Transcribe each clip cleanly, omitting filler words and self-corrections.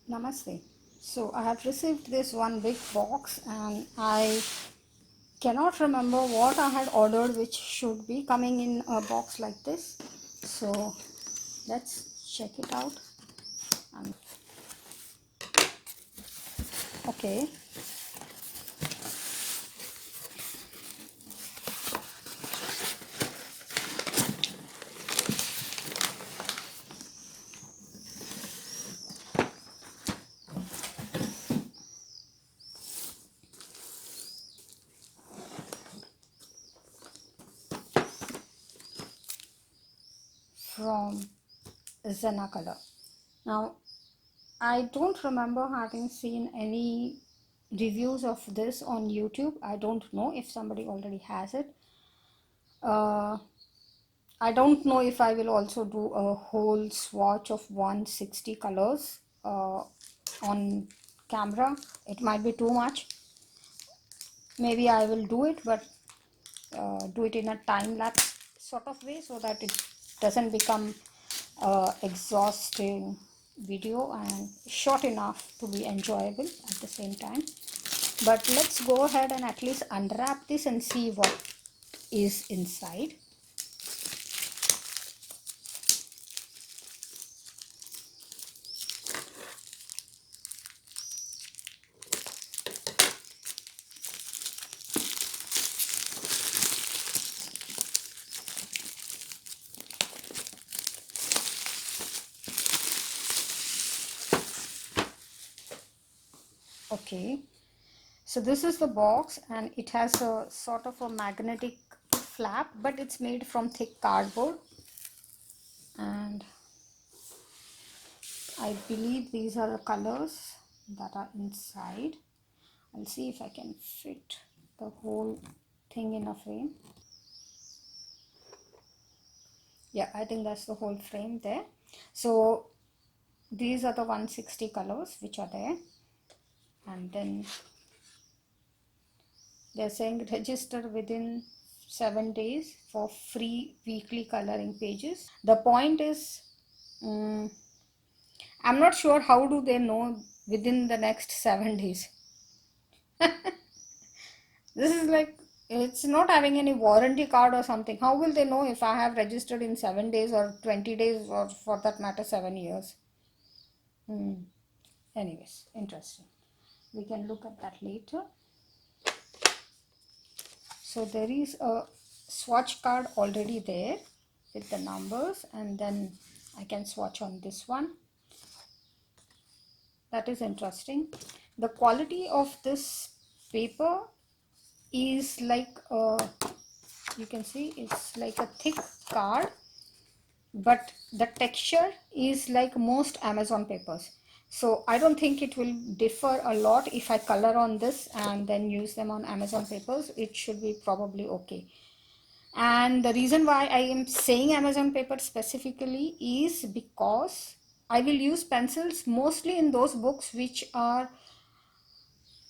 Namaste. So I have received this one big box and I cannot remember what I had ordered which should be coming in a box like this. So let's check it out. Okay. From Zenacolor. Now I don't remember having seen any reviews of this on YouTube. I don't know if somebody already has it. I don't know if I will also do a whole swatch of 160 colors on camera. It might be too much. Maybe I will do it, but do it in a time-lapse sort of way so that it doesn't become exhausting video and short enough to be enjoyable at the same time. But let's go ahead and at least unwrap this and see what is inside. Okay, so this is the box and it has a sort of a magnetic flap, but it's made from thick cardboard, and I believe these are the colors that are inside. I'll see if I can fit the whole thing in a frame. Yeah, I think that's the whole frame there. So these are the 160 colors which are there, and then they're saying register within 7 days for free weekly coloring pages. The point is, I'm not sure how do they know within the next 7 days. This is like, it's not having any warranty card or something. How will they know if I have registered in 7 days or 20 days or for that matter 7 years? Anyways, interesting. We can look at that later. So there is a swatch card already there with the numbers, and then I can swatch on this one. That is interesting. The quality of this paper is like you can see it's like a thick card, but the texture is like most Amazon papers. So I don't think it will differ a lot if I color on this and then use them on Amazon papers. It should be probably okay. And the reason why I am saying Amazon paper specifically is because I will use pencils mostly in those books which are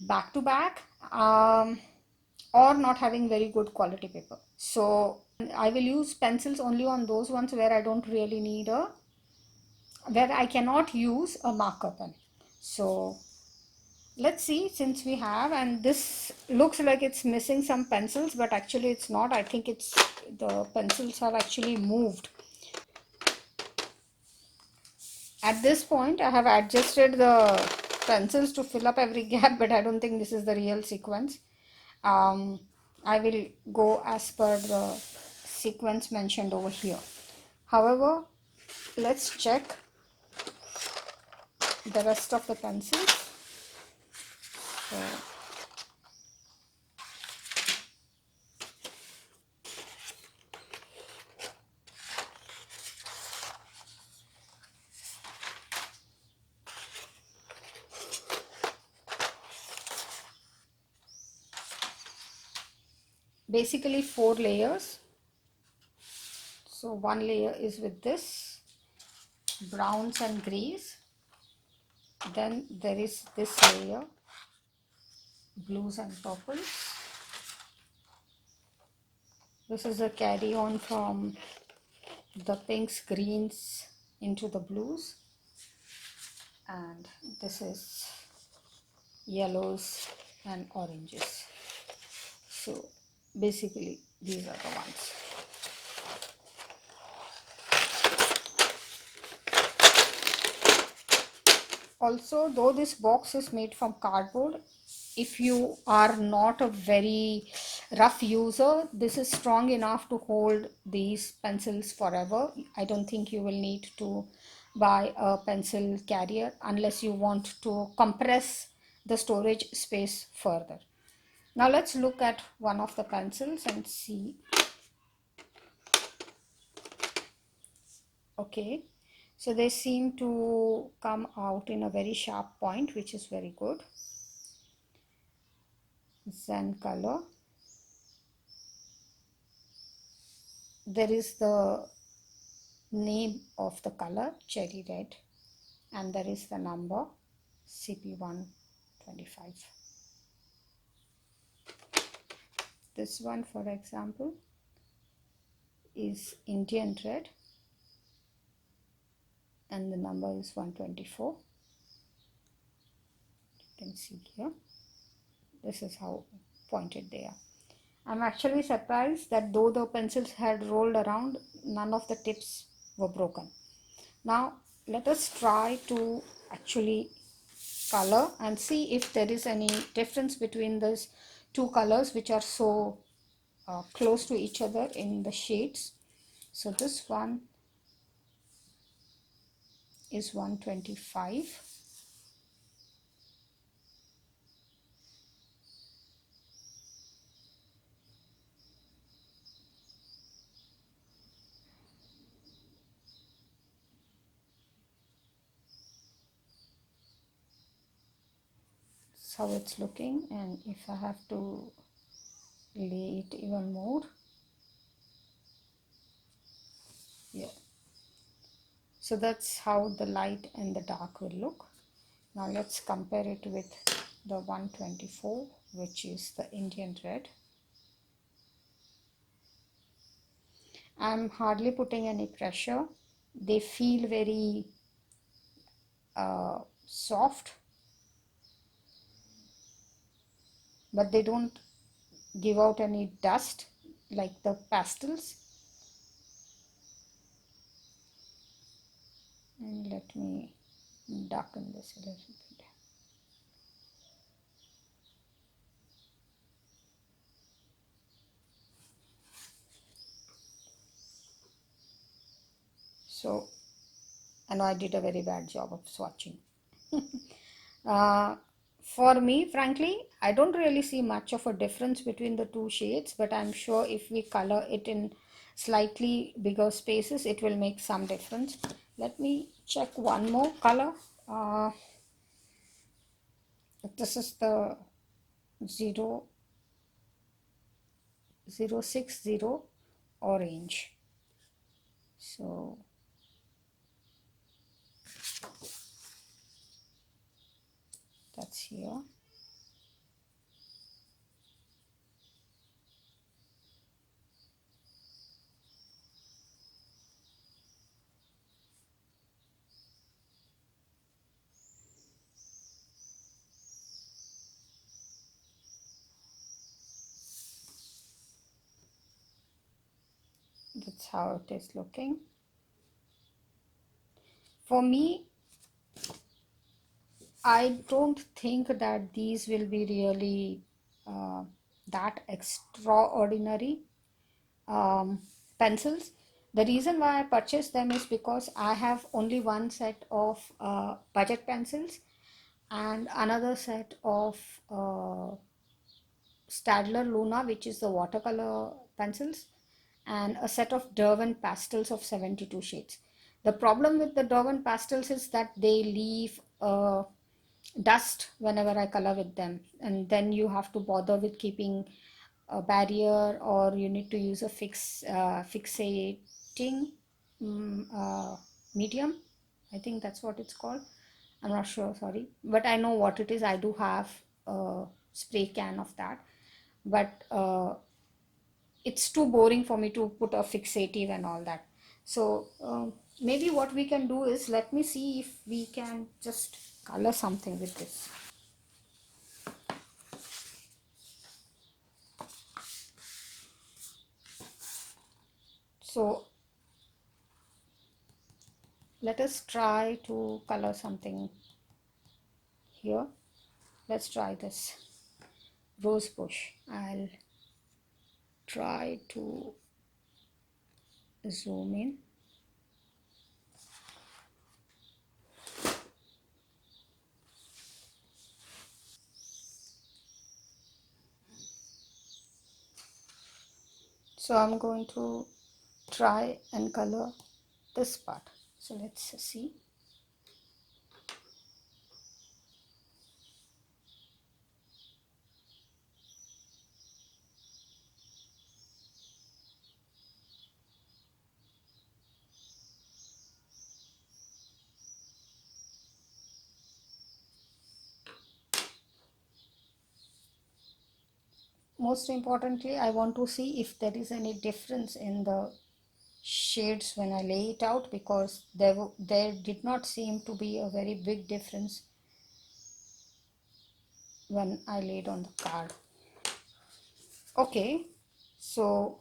back to back or not having very good quality paper. So I will use pencils only on those ones where I don't really need where I cannot use a marker pen. So let's see, since we have, and this looks like it's missing some pencils, but actually it's not. I think it's the pencils have actually moved. At this point I have adjusted the pencils to fill up every gap, but I don't think this is the real sequence. I will go as per the sequence mentioned over here. However, let's check the rest of the pencils. So basically 4 layers. So one layer is with this browns and grays, then there is this layer blues and purples. This is a carry on from the pinks, greens into the blues, and this is yellows and oranges. So basically these are the ones. Also, though this box is made from cardboard, if you are not a very rough user, this is strong enough to hold these pencils forever. I don't think you will need to buy a pencil carrier unless you want to compress the storage space further. Now let's look at one of the pencils and see. Okay, so they seem to come out in a very sharp point, which is very good. Zenacolor. There is the name of the color, cherry red, and there is the number CP125. This one, for example, is Indian red, and the number is 124. You can see here. This is how pointed they are. I'm actually surprised that though the pencils had rolled around, none of the tips were broken. Now let us try to actually color and see if there is any difference between these two colors which are so close to each other in the shades. So this one is 125. That's how it's looking, and if I have to lay it even more, yeah. So that's how the light and the dark will look. Now let's compare it with the 124, which is the Indian red. I'm hardly putting any pressure. They feel very soft, but they don't give out any dust like the pastels. And let me darken this a little bit. So, I know I did a very bad job of swatching. For me, frankly, I don't really see much of a difference between the two shades, but I'm sure if we color it in slightly bigger spaces, it will make some difference. Let me check one more color. This is the 060 orange. So that's here. That's how it is looking. For me, I don't think that these will be really that extraordinary pencils. The reason why I purchased them is because I have only one set of budget pencils and another set of Stadler Luna, which is the watercolor pencils, and a set of Derwent pastels of 72 shades. The problem with the Derwent pastels is that they leave dust whenever I color with them, and then you have to bother with keeping a barrier, or you need to use a fixating medium. I think that's what it's called. I'm not sure, sorry, but I know what it is. I do have a spray can of that, but it's too boring for me to put a fixative and all that. So maybe what we can do is, let me see if we can just color something with this. So let us try to color something here. Let's try this rose bush. I'll try to zoom in. So I'm going to try and color this part. So let's see. Most importantly, I want to see if there is any difference in the shades when I lay it out, because there did not seem to be a very big difference when I laid on the card. Okay, so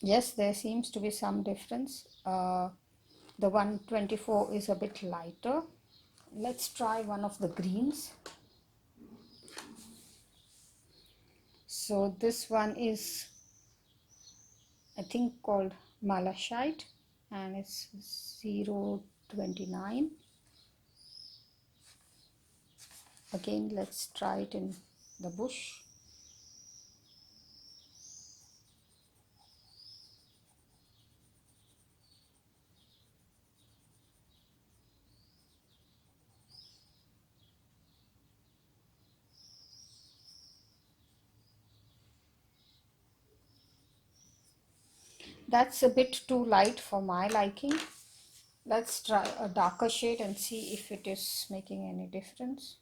yes, there seems to be some difference. The 124 is a bit lighter. Let's try one of the greens. So this one is, I think, called Malachite, and it's 029. Again, let's try it in the bush. That's a bit too light for my liking. Let's try a darker shade and see if it is making any difference.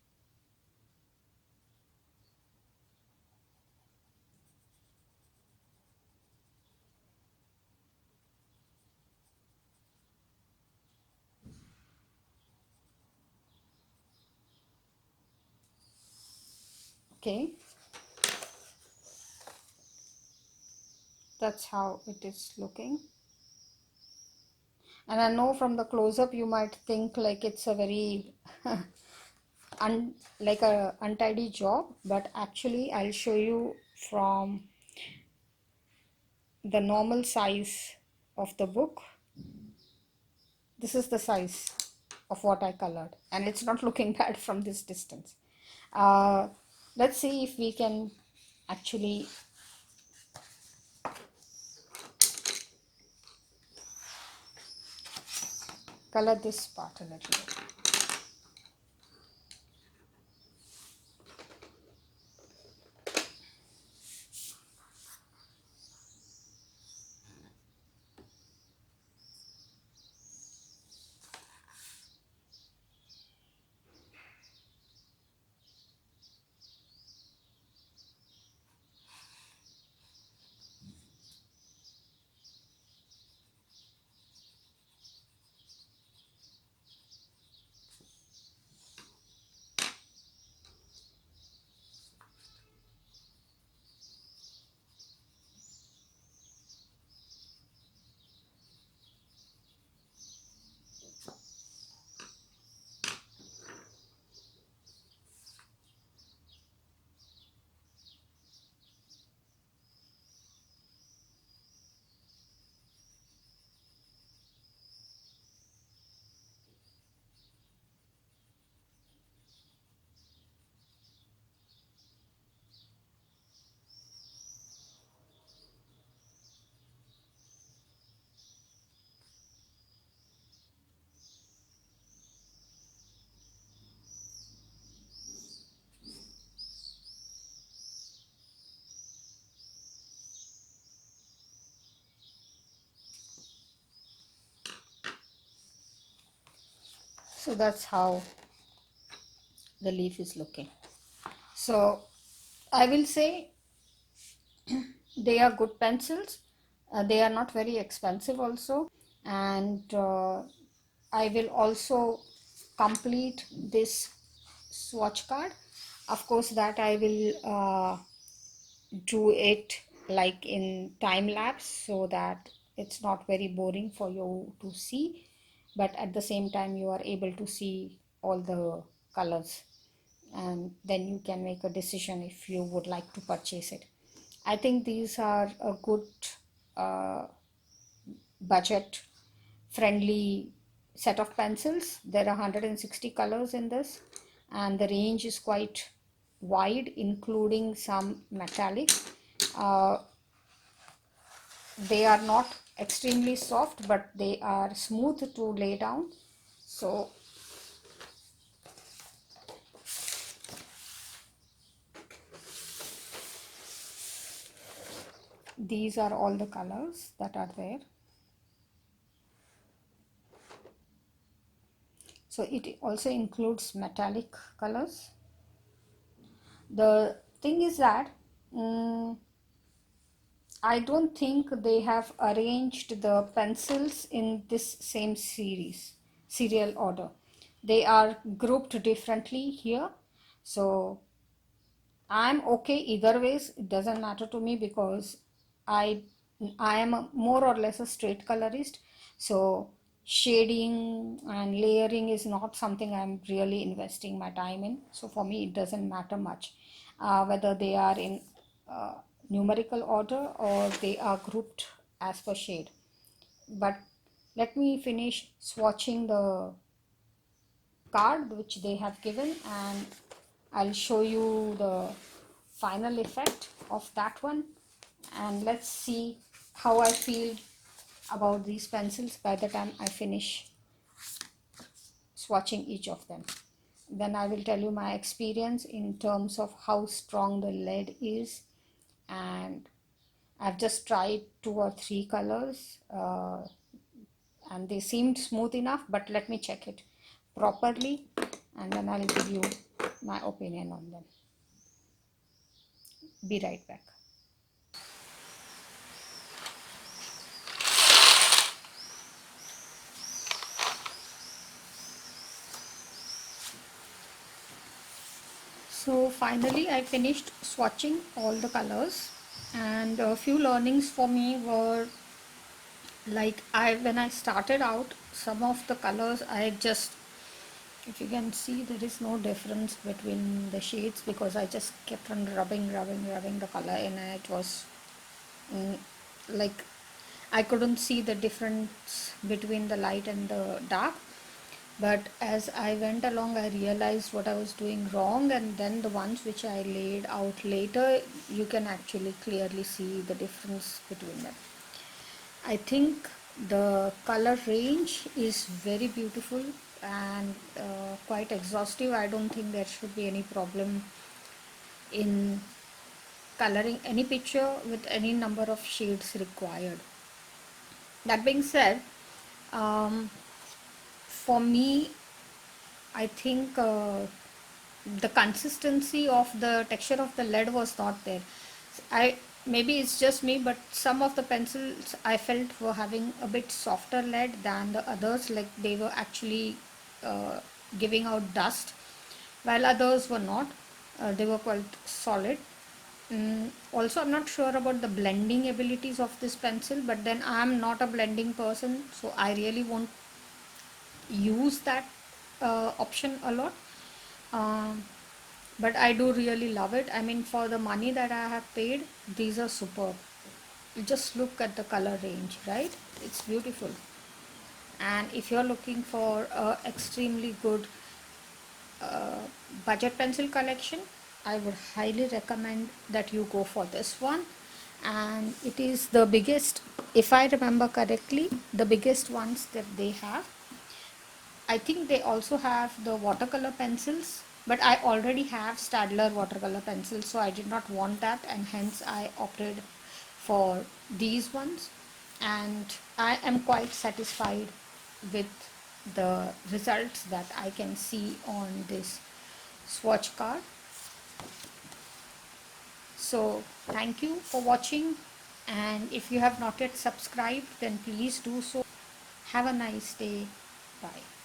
Okay, that's how it is looking. And I know from the close-up you might think like it's a very like a untidy job, but actually I'll show you from the normal size of the book. This is the size of what I colored, and it's not looking bad from this distance. Let's see if we can actually color this part a little bit. So that's how the leaf is looking. So I will say They are good pencils. They are not very expensive also, and I will also complete this swatch card. Of course, that I will do it like in time lapse so that it's not very boring for you to see, but at the same time you are able to see all the colors, and then you can make a decision if you would like to purchase it. I think these are a good uh, budget friendly set of pencils. There are 160 colors in this, and the range is quite wide, including some metallic. Uh, they are not extremely soft, but they are smooth to lay down. So these are all the colors that are there. So it also includes metallic colors. The thing is that I don't think they have arranged the pencils in this same serial order. They are grouped differently here. So I'm okay either ways. It doesn't matter to me because I I am more or less a straight colorist. So shading and layering is not something I'm really investing my time in. So for me, it doesn't matter much whether they are in uh, numerical order or they are grouped as per shade. But let me finish swatching the card which they have given, and I'll show you the final effect of that one, and let's see how I feel about these pencils by the time I finish swatching each of them. Then I will tell you my experience in terms of how strong the lead is, and I've just tried 2 or 3 colors and they seemed smooth enough, but let me check it properly and then I'll give you my opinion on them. Be right back. So finally I finished swatching all the colors, and a few learnings for me were like when I started out, some of the colors I just, if you can see, there is no difference between the shades because I just kept on rubbing the color in, and it was like I couldn't see the difference between the light and the dark. But as I went along, I realized what I was doing wrong, and then the ones which I laid out later, you can actually clearly see the difference between them. I think the color range is very beautiful and quite exhaustive. I don't think there should be any problem in coloring any picture with any number of shades required. That being said, um, for me, I think the consistency of the texture of the lead was not there. I maybe it's just me, but some of the pencils I felt were having a bit softer lead than the others. Like they were actually uh, giving out dust, while others were not. They were quite solid. Also, I'm not sure about the blending abilities of this pencil, but then I'm not a blending person, so I really won't use that option a lot. Um, but I do really love it. I mean, for the money that I have paid, these are superb. Just look at the color range, right? It's beautiful. And if you're looking for a extremely good uh, budget pencil collection, I would highly recommend that you go for this one. And it is the biggest, if I remember correctly, the biggest ones that they have. I think they also have the watercolor pencils, but I already have Stadler watercolor pencils, so I did not want that, and hence I opted for these ones. And I am quite satisfied with the results that I can see on this swatch card. So thank you for watching. and if you have not yet subscribed, then please do so. Have a nice day. Bye.